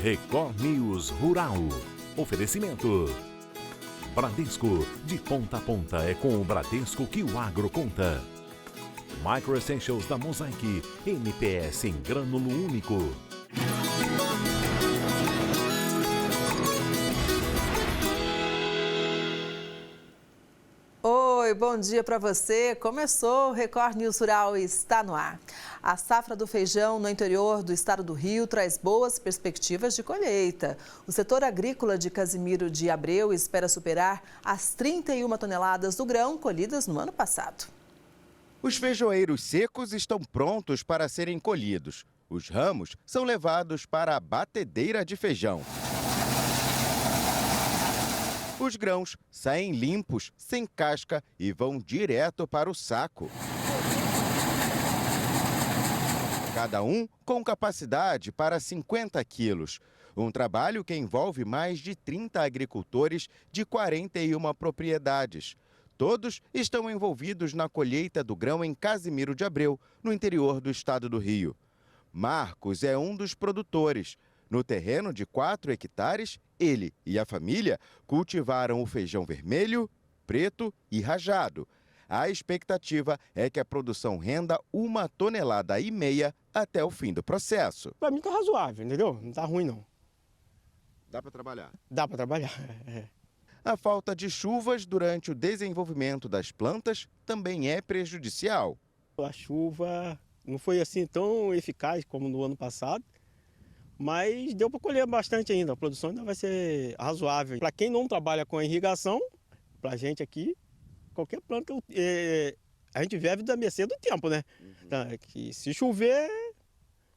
Record News Rural. Oferecimento. Bradesco, de ponta a ponta é com o Bradesco que o agro conta. Micro Essentials da Mosaic, NPS em grânulo único. Oi, bom dia para você. Começou o Record News Rural e está no ar. A safra do feijão no interior do estado do Rio traz boas perspectivas de colheita. O setor agrícola de Casimiro de Abreu espera superar as 31 toneladas do grão colhidas no ano passado. Os feijoeiros secos estão prontos para serem colhidos. Os ramos são levados para a batedeira de feijão. Os grãos saem limpos, sem casca e vão direto para o saco. Cada um com capacidade para 50 quilos. Um trabalho que envolve mais de 30 agricultores de 41 propriedades. Todos estão envolvidos na colheita do grão em Casimiro de Abreu, no interior do estado do Rio. Marcos é um dos produtores. No terreno de 4 hectares, ele e a família cultivaram o feijão vermelho, preto e rajado. A expectativa é que a produção renda 1,5 tonelada até o fim do processo. Para mim tá razoável, entendeu? Não tá ruim não. Dá para trabalhar? Dá para trabalhar. A falta de chuvas durante o desenvolvimento das plantas também é prejudicial. A chuva não foi assim tão eficaz como no ano passado. Mas deu para colher bastante ainda, a produção ainda vai ser razoável. Para quem não trabalha com a irrigação, para a gente aqui, qualquer planta, a gente vive da mercê do tempo, né? Então, que se chover,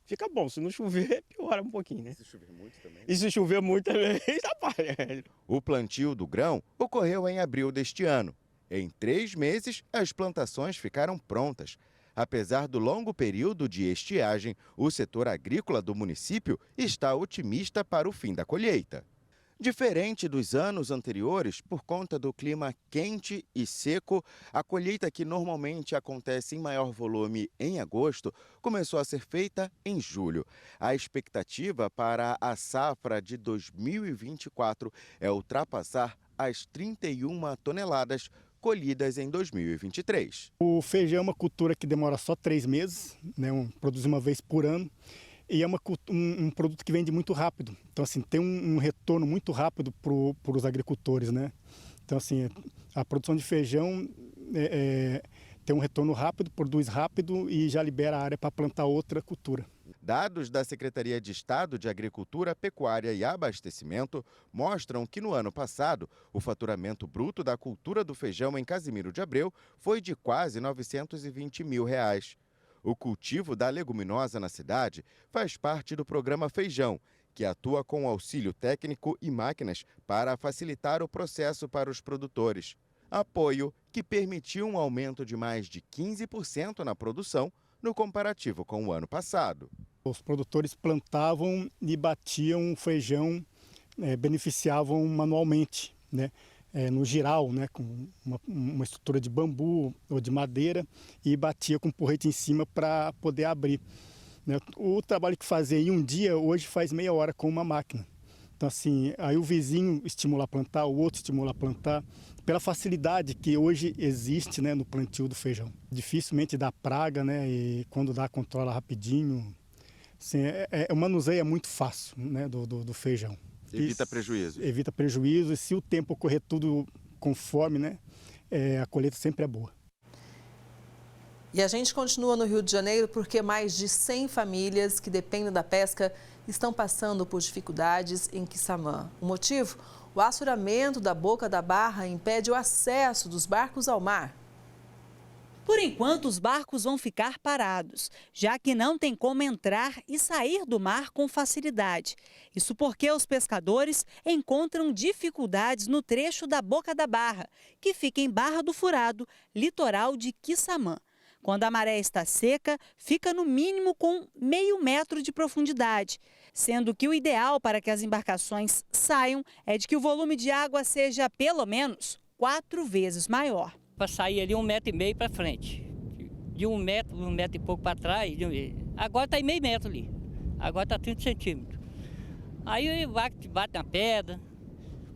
fica bom, se não chover, piora um pouquinho, né? Se chover muito também? E se chover muito também, atrapalha. O plantio do grão ocorreu em abril deste ano. Em 3 meses, as plantações ficaram prontas. Apesar do longo período de estiagem, o setor agrícola do município está otimista para o fim da colheita. Diferente dos anos anteriores, por conta do clima quente e seco, a colheita, que normalmente acontece em maior volume em agosto, começou a ser feita em julho. A expectativa para a safra de 2024 é ultrapassar as 31 toneladas colhidas em 2023. O feijão é uma cultura que demora só 3 meses, né? Produz uma vez por ano, e é um produto que vende muito rápido. Então, assim, tem um retorno muito rápido para os agricultores, né? Então, assim, a produção de feijão tem um retorno rápido, produz rápido e já libera a área para plantar outra cultura. Dados da Secretaria de Estado de Agricultura, Pecuária e Abastecimento mostram que no ano passado o faturamento bruto da cultura do feijão em Casimiro de Abreu foi de quase R$920 mil. O cultivo da leguminosa na cidade faz parte do programa Feijão, que atua com auxílio técnico e máquinas para facilitar o processo para os produtores. Apoio que permitiu um aumento de mais de 15% na produção no comparativo com o ano passado. Os produtores plantavam e batiam o feijão, beneficiavam manualmente, né? No giral, né? Com uma estrutura de bambu ou de madeira, e batia com porrete em cima para poder abrir, né? O trabalho que fazia em um dia, hoje faz meia hora com uma máquina. Então, assim, aí o vizinho estimula a plantar, o outro estimula a plantar, pela facilidade que hoje existe, né, no plantio do feijão. Dificilmente dá praga, né, e quando dá, controla rapidinho. Assim, o manuseio é muito fácil, né, do feijão. Evita prejuízo. Evita prejuízo, e se o tempo correr tudo conforme, né, a colheita sempre é boa. E a gente continua no Rio de Janeiro porque mais de 100 famílias que dependem da pesca estão passando por dificuldades em Quissamã. O motivo? O assoreamento da boca da barra impede o acesso dos barcos ao mar. Por enquanto, os barcos vão ficar parados, já que não tem como entrar e sair do mar com facilidade. Isso porque os pescadores encontram dificuldades no trecho da boca da barra, que fica em Barra do Furado, litoral de Quissamã. Quando a maré está seca, fica no mínimo com meio metro de profundidade, sendo que o ideal para que as embarcações saiam é de que o volume de água seja pelo menos 4 vezes maior. Para sair ali 1,5 metro para frente, de 1 metro e pouco para trás, agora está em meio metro ali, agora está 30 centímetros. Aí o barco bate na pedra,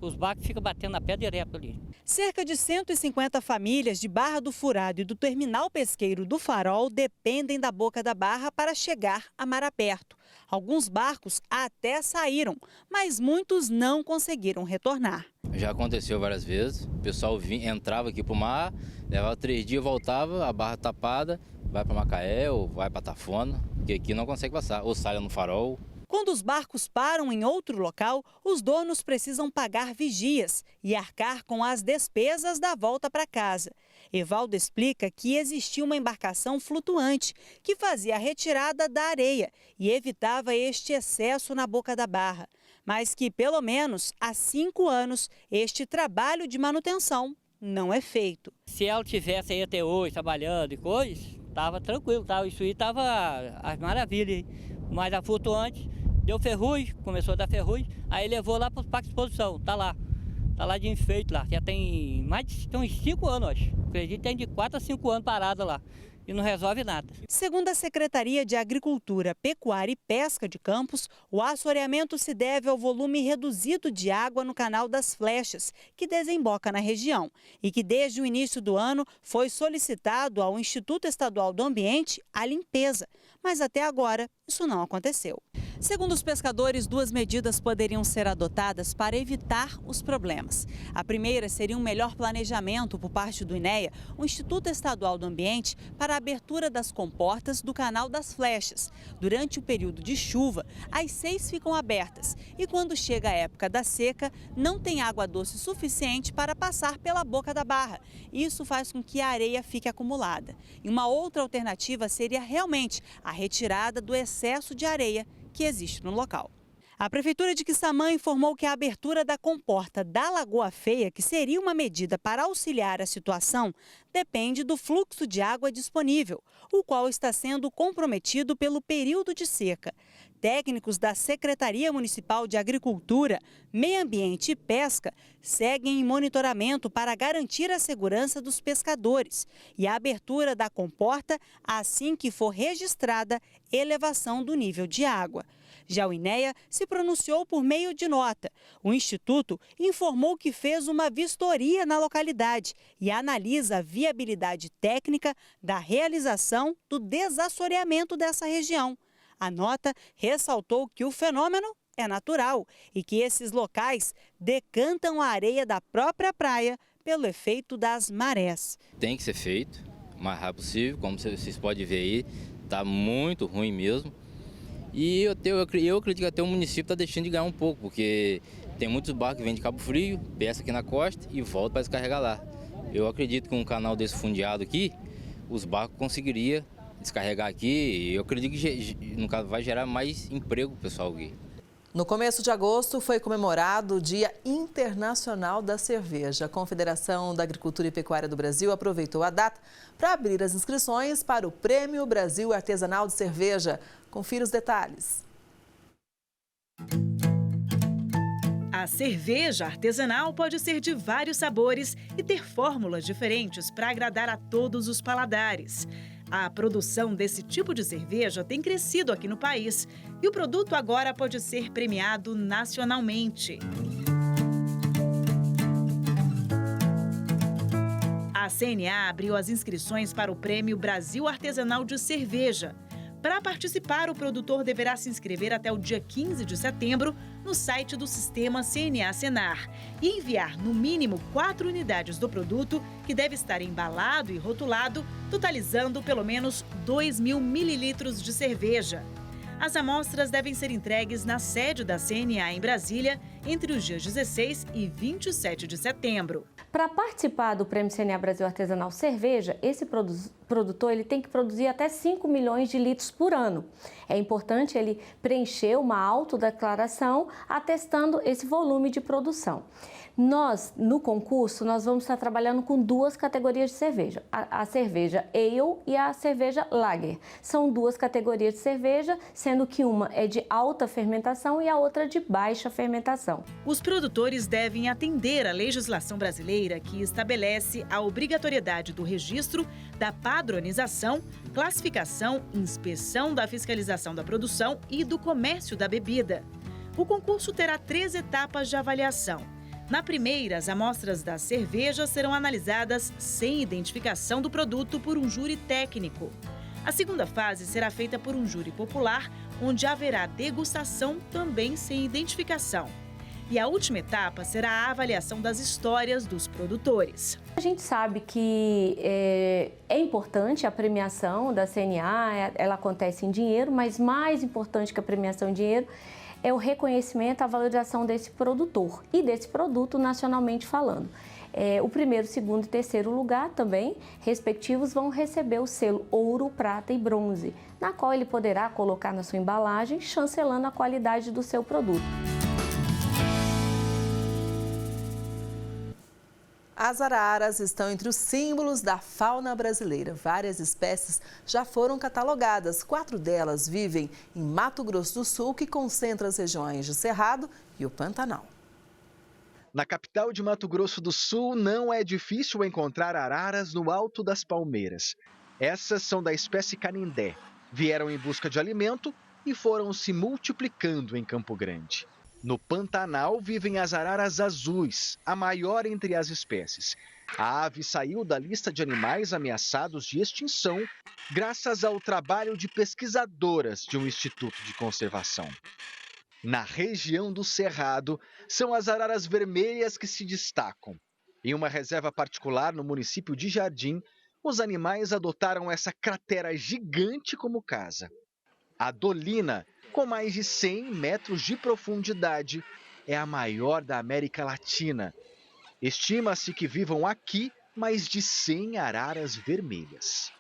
os barcos ficam batendo na pedra direto ali. Cerca de 150 famílias de Barra do Furado e do terminal pesqueiro do Farol dependem da Boca da Barra para chegar a mar aberto. Alguns barcos até saíram, mas muitos não conseguiram retornar. Já aconteceu várias vezes, o pessoal entrava aqui para o mar, levava 3 dias, voltava, a barra tapada, vai para Macaé ou vai para Tafona, porque aqui não consegue passar, ou sai no Farol. Quando os barcos param em outro local, os donos precisam pagar vigias e arcar com as despesas da volta para casa. Evaldo explica que existia uma embarcação flutuante que fazia a retirada da areia e evitava este excesso na Boca da Barra, mas que pelo menos há 5 anos este trabalho de manutenção não é feito. Se ela tivesse aí até hoje trabalhando e coisas, estava tranquilo, isso aí estava as maravilhas. Mas a flutuante deu ferrugem, começou a dar ferrugem, aí levou lá para os parques de exposição, tá lá de enfeite lá, já tem uns 5 anos, acho. Acredito que tem de 4 a 5 anos parada lá e não resolve nada. Segundo a Secretaria de Agricultura, Pecuária e Pesca de Campos, o assoreamento se deve ao volume reduzido de água no Canal das Flechas, que desemboca na região, e que desde o início do ano foi solicitado ao Instituto Estadual do Ambiente a limpeza, mas até agora isso não aconteceu. Segundo os pescadores, 2 medidas poderiam ser adotadas para evitar os problemas. A primeira seria um melhor planejamento por parte do INEA, o Instituto Estadual do Ambiente, para a abertura das comportas do Canal das Flechas. Durante o período de chuva, as 6 ficam abertas e quando chega a época da seca, não tem água doce suficiente para passar pela Boca da Barra. Isso faz com que a areia fique acumulada. E uma outra alternativa seria realmente a retirada do excesso de areia que existe no local. A Prefeitura de Quissamã informou que a abertura da comporta da Lagoa Feia, que seria uma medida para auxiliar a situação, depende do fluxo de água disponível, o qual está sendo comprometido pelo período de seca. Técnicos da Secretaria Municipal de Agricultura, Meio Ambiente e Pesca seguem em monitoramento para garantir a segurança dos pescadores e a abertura da comporta assim que for registrada elevação do nível de água. Já o INEA se pronunciou por meio de nota. O Instituto informou que fez uma vistoria na localidade e analisa a viabilidade técnica da realização do desassoreamento dessa região. A nota ressaltou que o fenômeno é natural e que esses locais decantam a areia da própria praia pelo efeito das marés. Tem que ser feito o mais rápido possível, como vocês podem ver aí, está muito ruim mesmo. E eu acredito que até o município está deixando de ganhar um pouco, porque tem muitos barcos que vêm de Cabo Frio, pesca aqui na costa e volta para descarregar lá. Eu acredito que um canal desse fundeado aqui, os barcos conseguiriam descarregar aqui e eu acredito que no caso vai gerar mais emprego para o pessoal aqui. No começo de agosto foi comemorado o Dia Internacional da Cerveja. A Confederação da Agricultura e Pecuária do Brasil aproveitou a data para abrir as inscrições para o Prêmio Brasil Artesanal de Cerveja. Confira os detalhes. A cerveja artesanal pode ser de vários sabores e ter fórmulas diferentes para agradar a todos os paladares. A produção desse tipo de cerveja tem crescido aqui no país e o produto agora pode ser premiado nacionalmente. A CNA abriu as inscrições para o Prêmio Brasil Artesanal de Cerveja. Para participar, o produtor deverá se inscrever até o dia 15 de setembro no site do Sistema CNA Senar e enviar no mínimo 4 unidades do produto, que deve estar embalado e rotulado, totalizando pelo menos 2.000 mililitros de cerveja. As amostras devem ser entregues na sede da CNA em Brasília entre os dias 16 e 27 de setembro. Para participar do Prêmio CNA Brasil Artesanal Cerveja, esse produtor ele tem que produzir até 5 milhões de litros por ano. É importante ele preencher uma autodeclaração atestando esse volume de produção. Nós, no concurso, nós vamos estar trabalhando com 2 categorias de cerveja, a cerveja Ale e a cerveja Lager. São 2 categorias de cerveja, sendo que uma é de alta fermentação e a outra de baixa fermentação. Os produtores devem atender à legislação brasileira que estabelece a obrigatoriedade do registro, da padronização, classificação, inspeção da fiscalização da produção e do comércio da bebida. O concurso terá 3 etapas de avaliação. Na primeira, as amostras das cervejas serão analisadas sem identificação do produto por um júri técnico. A segunda fase será feita por um júri popular, onde haverá degustação também sem identificação. E a última etapa será a avaliação das histórias dos produtores. A gente sabe que é importante a premiação da CNA, ela acontece em dinheiro, mas mais importante que a premiação em dinheiro é o reconhecimento, a valorização desse produtor e desse produto nacionalmente falando. O primeiro, segundo e terceiro lugar também, respectivos, vão receber o selo ouro, prata e bronze, na qual ele poderá colocar na sua embalagem, chancelando a qualidade do seu produto. As araras estão entre os símbolos da fauna brasileira. Várias espécies já foram catalogadas. 4 delas vivem em Mato Grosso do Sul, que concentra as regiões de Cerrado e o Pantanal. Na capital de Mato Grosso do Sul, não é difícil encontrar araras no alto das palmeiras. Essas são da espécie canindé. Vieram em busca de alimento e foram se multiplicando em Campo Grande. No Pantanal vivem as araras azuis, a maior entre as espécies. A ave saiu da lista de animais ameaçados de extinção graças ao trabalho de pesquisadoras de um instituto de conservação. Na região do Cerrado, são as araras vermelhas que se destacam. Em uma reserva particular no município de Jardim, os animais adotaram essa cratera gigante como casa. A Dolina, com mais de 100 metros de profundidade, é a maior da América Latina. Estima-se que vivam aqui mais de 100 araras vermelhas.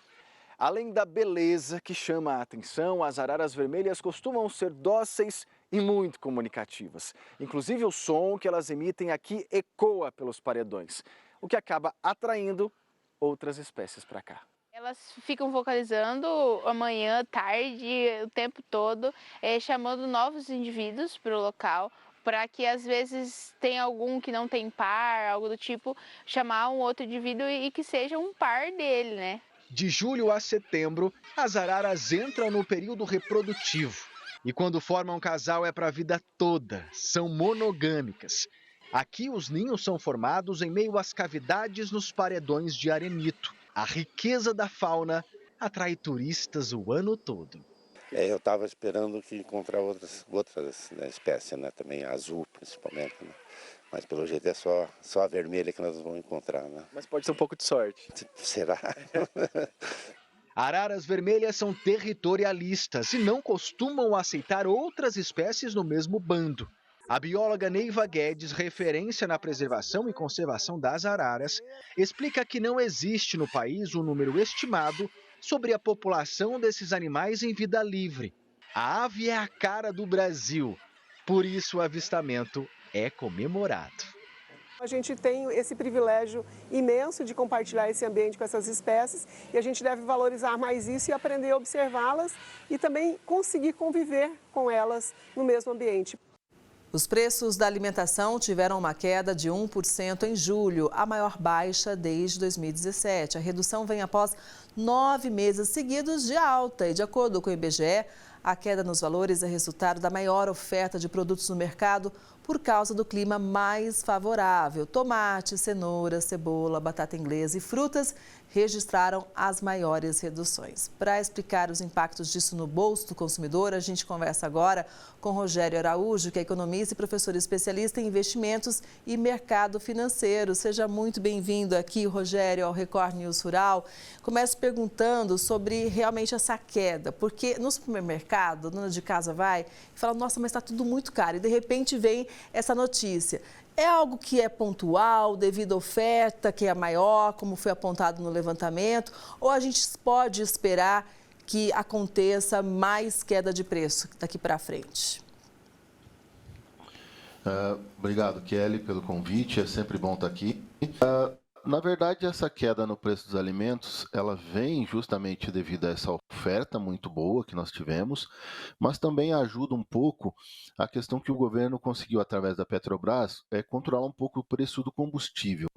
Além da beleza que chama a atenção, as araras vermelhas costumam ser dóceis e muito comunicativas. Inclusive o som que elas emitem aqui ecoa pelos paredões, o que acaba atraindo outras espécies para cá. Elas ficam vocalizando amanhã, tarde, o tempo todo, chamando novos indivíduos para o local, para que às vezes tem algum que não tem par, algo do tipo, chamar um outro indivíduo e que seja um par dele, né? De julho a setembro, as araras entram no período reprodutivo. E quando formam casal é para a vida toda, são monogâmicas. Aqui os ninhos são formados em meio às cavidades nos paredões de arenito. A riqueza da fauna atrai turistas o ano todo. Eu estava esperando que encontrar outras espécies, né? Também a azul principalmente, né? Mas pelo jeito é só a vermelha que nós vamos encontrar, né? Mas pode ser um pouco de sorte. Será? Araras vermelhas são territorialistas e não costumam aceitar outras espécies no mesmo bando. A bióloga Neiva Guedes, referência na preservação e conservação das araras, explica que não existe no país um número estimado sobre a população desses animais em vida livre. A ave é a cara do Brasil, por isso o avistamento é comemorado. A gente tem esse privilégio imenso de compartilhar esse ambiente com essas espécies e a gente deve valorizar mais isso e aprender a observá-las e também conseguir conviver com elas no mesmo ambiente. Os preços da alimentação tiveram uma queda de 1% em julho, a maior baixa desde 2017. A redução vem após 9 meses seguidos de alta e, de acordo com o IBGE, a queda nos valores é resultado da maior oferta de produtos no mercado por causa do clima mais favorável. Tomate, cenoura, cebola, batata inglesa e frutas registraram as maiores reduções. Para explicar os impactos disso no bolso do consumidor, a gente conversa agora com Rogério Araújo, que é economista e professor especialista em investimentos e mercado financeiro. Seja muito bem-vindo aqui, Rogério, ao Record News Rural. Começo perguntando sobre realmente essa queda, porque no supermercado, a dona de casa vai e fala, nossa, mas está tudo muito caro. E de repente vem essa notícia. É algo que é pontual, devido à oferta, que é maior, como foi apontado no levantamento, ou a gente pode esperar que aconteça mais queda de preço daqui para frente? Obrigado, Kelly, pelo convite. É sempre bom estar aqui. Na verdade, essa queda no preço dos alimentos, ela vem justamente devido a essa oferta muito boa que nós tivemos, mas também ajuda um pouco a questão que o governo conseguiu, através da Petrobras, controlar um pouco o preço do combustível.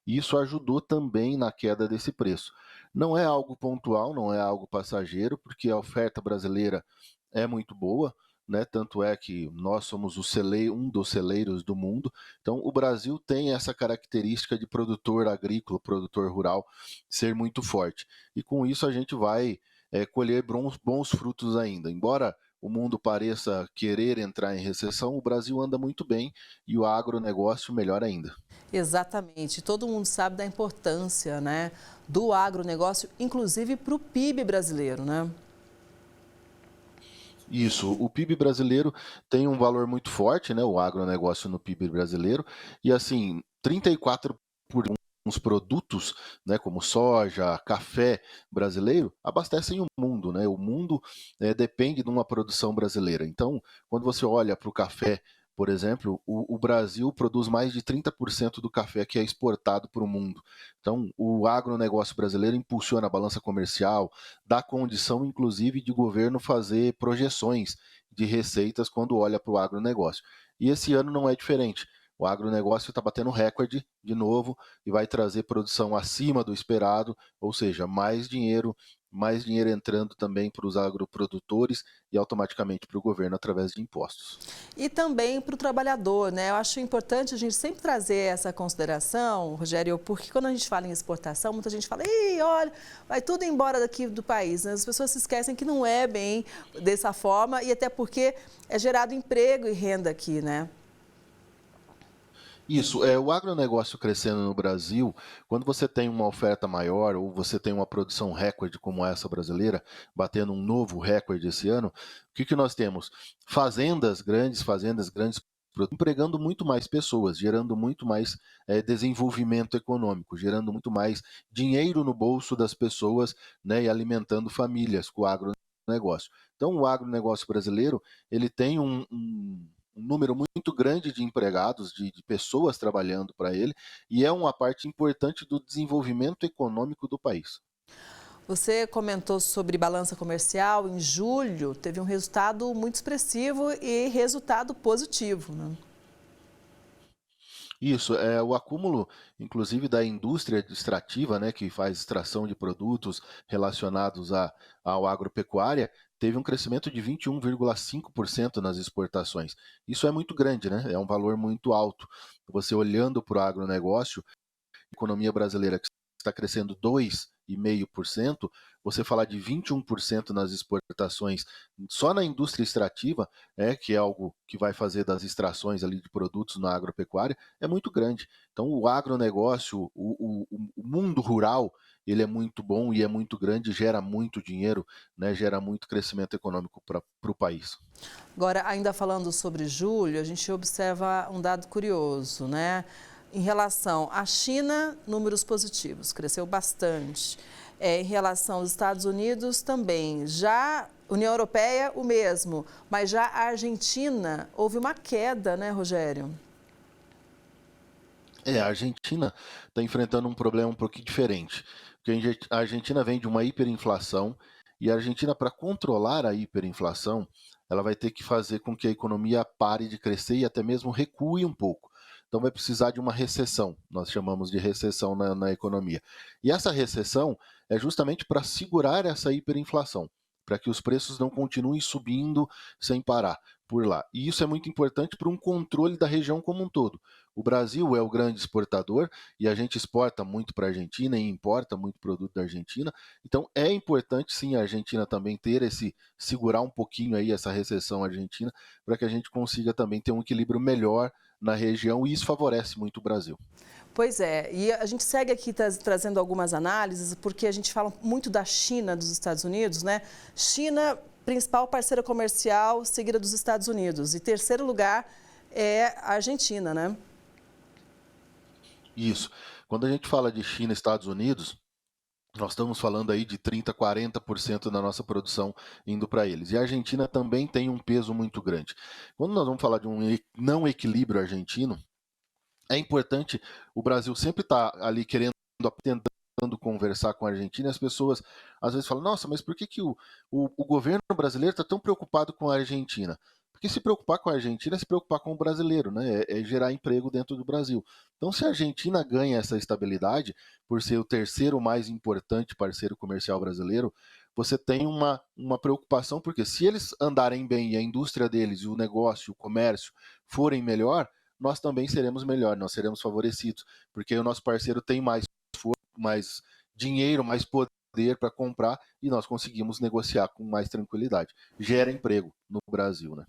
E isso ajudou também na queda desse preço. Não é algo pontual, não é algo passageiro, porque a oferta brasileira é muito boa. né? Tanto é que nós somos um dos celeiros do mundo. Então, o Brasil tem essa característica de produtor agrícola, produtor rural, ser muito forte. E com isso a gente vai colher bons frutos ainda. Embora o mundo pareça querer entrar em recessão, o Brasil anda muito bem e o agronegócio melhor ainda. Exatamente. Todo mundo sabe da importância, né, do agronegócio, inclusive para o PIB brasileiro, né? Isso, o PIB brasileiro tem um valor muito forte, né, o agronegócio no PIB brasileiro, e assim, 34% uns produtos, né, como soja, café brasileiro, abastecem o mundo, né? O mundo depende de uma produção brasileira. Então, quando você olha para o café, por exemplo, o Brasil produz mais de 30% do café que é exportado para o mundo. Então, o agronegócio brasileiro impulsiona a balança comercial, dá condição, inclusive, de governo fazer projeções de receitas quando olha para o agronegócio. E esse ano não é diferente. O agronegócio está batendo recorde de novo e vai trazer produção acima do esperado, ou seja, mais dinheiro entrando também para os agroprodutores e automaticamente para o governo através de impostos. E também para o trabalhador, né? Eu acho importante a gente sempre trazer essa consideração, Rogério, porque quando a gente fala em exportação, muita gente fala, ih, olha, vai tudo embora daqui do país, né? As pessoas se esquecem que não é bem dessa forma e até porque é gerado emprego e renda aqui, né? Isso, o agronegócio crescendo no Brasil, quando você tem uma oferta maior ou você tem uma produção recorde como essa brasileira, batendo um novo recorde esse ano, o que nós temos? Fazendas grandes, empregando muito mais pessoas, gerando muito mais desenvolvimento econômico, gerando muito mais dinheiro no bolso das pessoas, né, e alimentando famílias com o agronegócio. Então, o agronegócio brasileiro, ele tem um número muito grande de empregados, de pessoas trabalhando para ele, e é uma parte importante do desenvolvimento econômico do país. Você comentou sobre balança comercial. Em julho, teve um resultado muito expressivo e resultado positivo, né? Isso, o acúmulo, inclusive, da indústria extrativa, né, que faz extração de produtos relacionados ao agropecuária, teve um crescimento de 21,5% nas exportações. Isso é muito grande, né? É um valor muito alto. Você olhando para o agronegócio, a economia brasileira que está crescendo 2,5%, você falar de 21% nas exportações só na indústria extrativa, que é algo que vai fazer das extrações ali de produtos na agropecuária, é muito grande. Então o agronegócio, o mundo rural, ele é muito bom e é muito grande, gera muito dinheiro, né, gera muito crescimento econômico para o país. Agora, ainda falando sobre julho, a gente observa um dado curioso, né? Em relação à China, números positivos, cresceu bastante. Em relação aos Estados Unidos, também. Já União Europeia, o mesmo. Mas já a Argentina, houve uma queda, né, Rogério? A Argentina está enfrentando um problema um pouquinho diferente. Porque a Argentina vem de uma hiperinflação e a Argentina, para controlar a hiperinflação, ela vai ter que fazer com que a economia pare de crescer e até mesmo recue um pouco. Então vai precisar de uma recessão, nós chamamos de recessão na economia. E essa recessão é justamente para segurar essa hiperinflação, para que os preços não continuem subindo sem parar por lá. E isso é muito importante para um controle da região como um todo. O Brasil é o grande exportador e a gente exporta muito para a Argentina e importa muito produto da Argentina. Então é importante sim a Argentina também segurar um pouquinho aí essa recessão argentina, para que a gente consiga também ter um equilíbrio melhor na região e isso favorece muito o Brasil. Pois é, e a gente segue aqui trazendo algumas análises, porque a gente fala muito da China, dos Estados Unidos, né? China, principal parceira comercial, seguida dos Estados Unidos. E terceiro lugar é a Argentina, né? Isso. Quando a gente fala de China e Estados Unidos, nós estamos falando aí de 30%, 40% da nossa produção indo para eles. E a Argentina também tem um peso muito grande. Quando nós vamos falar de um não equilíbrio argentino, é importante o Brasil sempre estar ali tentando conversar com a Argentina. As pessoas às vezes falam, nossa, mas por que o governo brasileiro está tão preocupado com a Argentina? Porque se preocupar com a Argentina é se preocupar com o brasileiro, né? É gerar emprego dentro do Brasil. Então, se a Argentina ganha essa estabilidade, por ser o terceiro mais importante parceiro comercial brasileiro, você tem uma preocupação, porque se eles andarem bem e a indústria deles, e o negócio, o comércio forem melhor, nós também seremos melhor, nós seremos favorecidos, porque o nosso parceiro tem mais dinheiro, mais poder para comprar e nós conseguimos negociar com mais tranquilidade. Gera emprego no Brasil, né?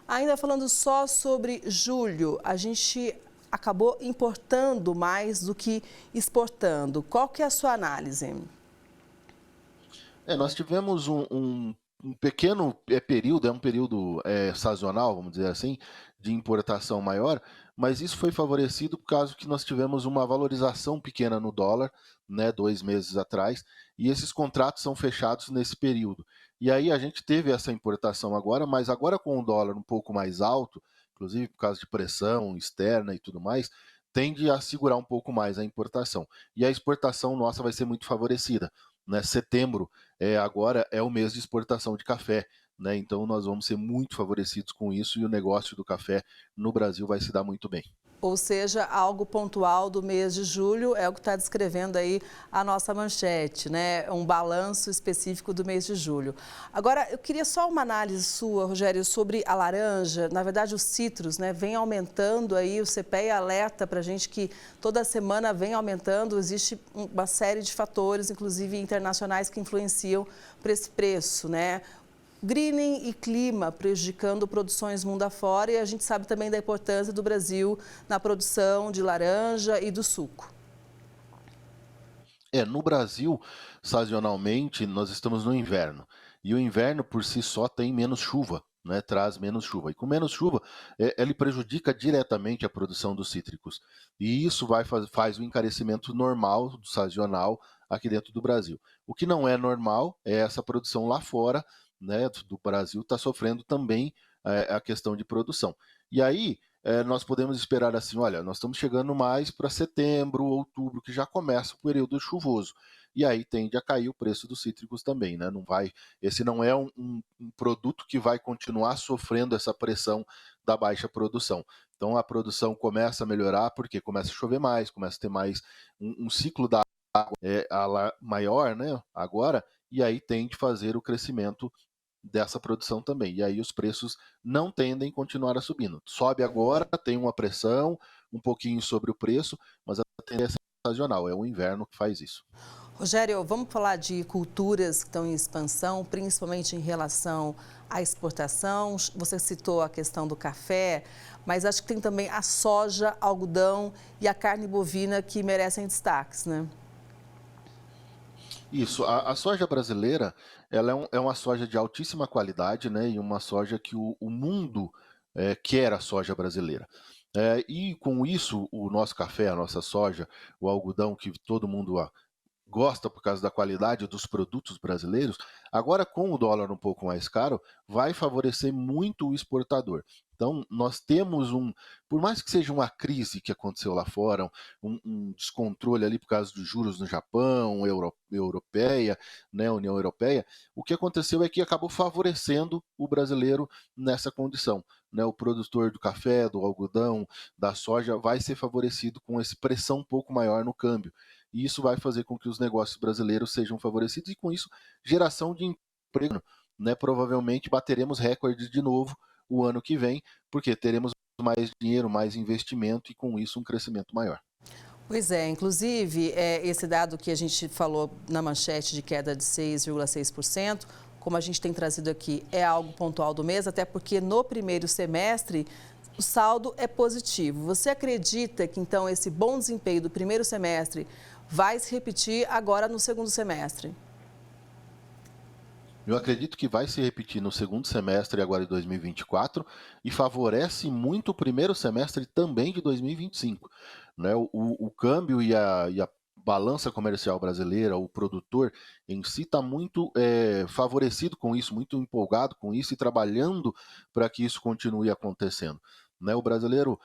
Ainda falando só sobre julho, a gente acabou importando mais do que exportando. Qual que é a sua análise? Nós tivemos um pequeno período, um período sazonal, vamos dizer assim, de importação maior, mas isso foi favorecido por causa que nós tivemos uma valorização pequena no dólar, né, 2 meses atrás, e esses contratos são fechados nesse período. E aí a gente teve essa importação agora, mas agora com o dólar um pouco mais alto, inclusive por causa de pressão externa e tudo mais, tende a segurar um pouco mais a importação. E a exportação nossa vai ser muito favorecida, né? Setembro agora é o mês de exportação de café, né? Então nós vamos ser muito favorecidos com isso e o negócio do café no Brasil vai se dar muito bem. Ou seja, algo pontual do mês de julho é o que está descrevendo aí a nossa manchete, né? Um balanço específico do mês de julho. Agora, eu queria só uma análise sua, Rogério, sobre a laranja. Na verdade, os citros, né, vem aumentando aí, o CPEA alerta para a gente que toda semana vem aumentando. Existe uma série de fatores, inclusive internacionais, que influenciam para esse preço, né? Greening e clima prejudicando produções mundo afora, e a gente sabe também da importância do Brasil na produção de laranja e do suco. No Brasil, sazonalmente, nós estamos no inverno. E o inverno, por si só, tem menos chuva, né? Traz menos chuva. E com menos chuva, ele prejudica diretamente a produção dos cítricos. E isso faz o encarecimento normal, sazonal, aqui dentro do Brasil. O que não é normal é essa produção lá fora, né, do Brasil está sofrendo também a questão de produção. E aí nós podemos esperar assim, olha, nós estamos chegando mais para setembro, outubro, que já começa o período chuvoso. E aí tende a cair o preço dos cítricos também, né? Esse não é um produto que vai continuar sofrendo essa pressão da baixa produção. Então a produção começa a melhorar porque começa a chover mais, começa a ter mais um ciclo da água maior, né? Agora, e aí tende a fazer o crescimento dessa produção também. E aí os preços não tendem a continuar a subindo. Sobe agora, tem uma pressão um pouquinho sobre o preço, mas a tendência é sazonal, é o inverno que faz isso. Rogério, vamos falar de culturas que estão em expansão, principalmente em relação à exportação. Você citou a questão do café, mas acho que tem também a soja, algodão e a carne bovina que merecem destaques, né? Isso, a soja brasileira, ela é uma soja de altíssima qualidade, né? E uma soja que o mundo quer a soja brasileira. E com isso, o nosso café, a nossa soja, o algodão que todo mundo gosta por causa da qualidade dos produtos brasileiros, agora com o dólar um pouco mais caro, vai favorecer muito o exportador. Então, nós temos por mais que seja uma crise que aconteceu lá fora, um descontrole ali por causa dos juros no Japão, europeia, né, União Europeia, o que aconteceu é que acabou favorecendo o brasileiro nessa condição. Né, o produtor do café, do algodão, da soja vai ser favorecido com essa pressão um pouco maior no câmbio. E isso vai fazer com que os negócios brasileiros sejam favorecidos e, com isso, geração de emprego. Né? Provavelmente bateremos recordes de novo o ano que vem, porque teremos mais dinheiro, mais investimento e, com isso, um crescimento maior. Pois é, inclusive, esse dado que a gente falou na manchete de queda de 6,6%, como a gente tem trazido aqui, é algo pontual do mês, até porque no primeiro semestre o saldo é positivo. Você acredita que, então, esse bom desempenho do primeiro semestre vai se repetir agora no segundo semestre? Eu acredito que vai se repetir no segundo semestre agora de 2024 e favorece muito o primeiro semestre também de 2025. Né? O câmbio e a balança comercial brasileira, o produtor em si está muito favorecido com isso, muito empolgado com isso e trabalhando para que isso continue acontecendo. Né? O brasileiro,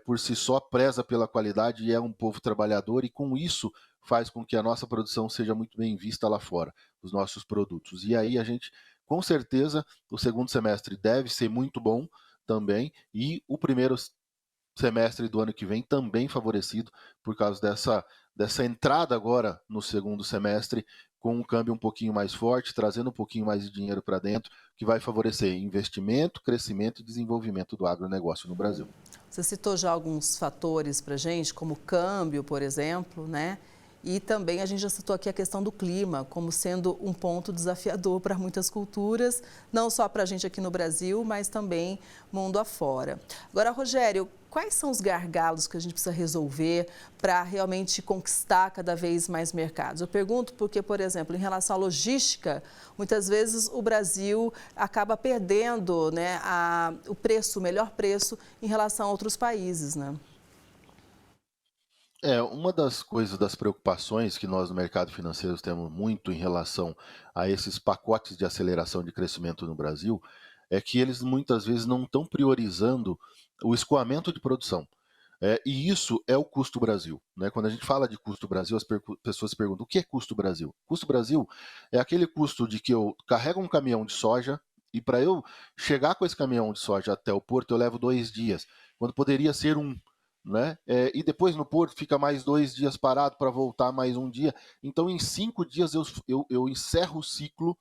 por si só, preza pela qualidade e é um povo trabalhador e com isso faz com que a nossa produção seja muito bem vista lá fora, os nossos produtos. E aí a gente, com certeza, o segundo semestre deve ser muito bom também e o primeiro semestre do ano que vem também favorecido por causa dessa entrada agora no segundo semestre com um câmbio um pouquinho mais forte, trazendo um pouquinho mais de dinheiro para dentro, que vai favorecer investimento, crescimento e desenvolvimento do agronegócio no Brasil. Você citou já alguns fatores para a gente, como o câmbio, por exemplo, né? E também a gente já citou aqui a questão do clima, como sendo um ponto desafiador para muitas culturas, não só para a gente aqui no Brasil, mas também mundo afora. Agora, Rogério, quais são os gargalos que a gente precisa resolver para realmente conquistar cada vez mais mercados? Eu pergunto porque, por exemplo, em relação à logística, muitas vezes o Brasil acaba perdendo, né, o preço, o melhor preço em relação a outros países, né? Uma das coisas, das preocupações que nós no mercado financeiro temos muito em relação a esses pacotes de aceleração de crescimento no Brasil, é que eles muitas vezes não estão priorizando o escoamento de produção. E isso é o custo Brasil, né? Quando a gente fala de custo Brasil, as pessoas se perguntam, o que é custo Brasil? Custo Brasil é aquele custo de que eu carrego um caminhão de soja e para eu chegar com esse caminhão de soja até o porto eu levo 2 dias, quando poderia ser 1. Né? E depois no porto fica mais 2 dias parado para voltar mais 1 dia. Então, em 5 dias eu encerro o ciclo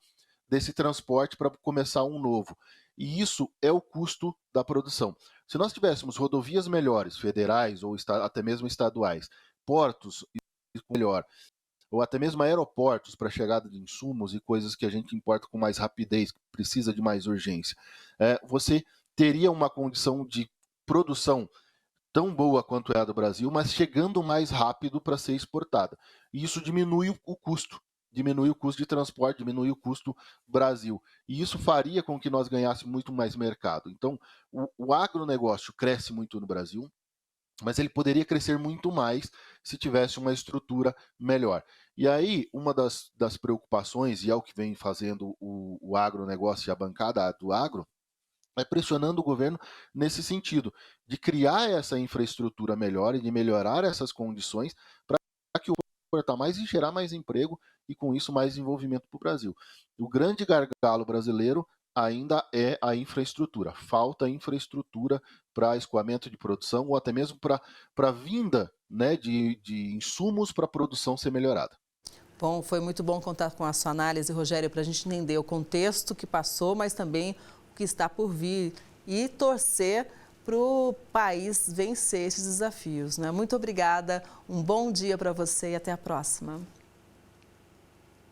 desse transporte para começar um novo. E isso é o custo da produção. Se nós tivéssemos rodovias melhores, federais ou até mesmo estaduais, portos melhor, ou até mesmo aeroportos para chegada de insumos e coisas que a gente importa com mais rapidez, que precisa de mais urgência, você teria uma condição de produção tão boa quanto é a do Brasil, mas chegando mais rápido para ser exportada. E isso diminui o custo de transporte, diminui o custo Brasil. E isso faria com que nós ganhássemos muito mais mercado. Então, o agronegócio cresce muito no Brasil, mas ele poderia crescer muito mais se tivesse uma estrutura melhor. E aí, uma das preocupações, e é o que vem fazendo o agronegócio e a bancada do agro, é pressionando o governo nesse sentido, de criar essa infraestrutura melhor e de melhorar essas condições para que o exportar mais e gerar mais emprego e, com isso, mais desenvolvimento para o Brasil. O grande gargalo brasileiro ainda é a infraestrutura. Falta infraestrutura para escoamento de produção ou até mesmo para a vinda, né, de insumos para a produção ser melhorada. Bom, foi muito bom contar com a sua análise, Rogério, para a gente entender o contexto que passou, mas também que está por vir e torcer para o país vencer esses desafios, né? Muito obrigada, um bom dia para você e até a próxima.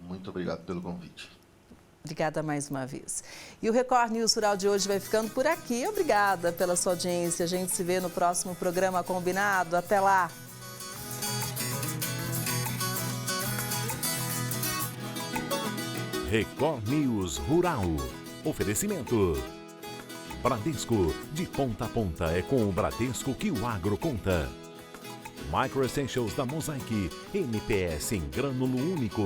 Muito obrigado pelo convite. Obrigada mais uma vez. E o Record News Rural de hoje vai ficando por aqui. Obrigada pela sua audiência. A gente se vê no próximo programa combinado. Até lá! Record News Rural. Oferecimento. Bradesco, de ponta a ponta é com o Bradesco que o agro conta. Micro Essentials da Mosaic, NPS em grânulo único.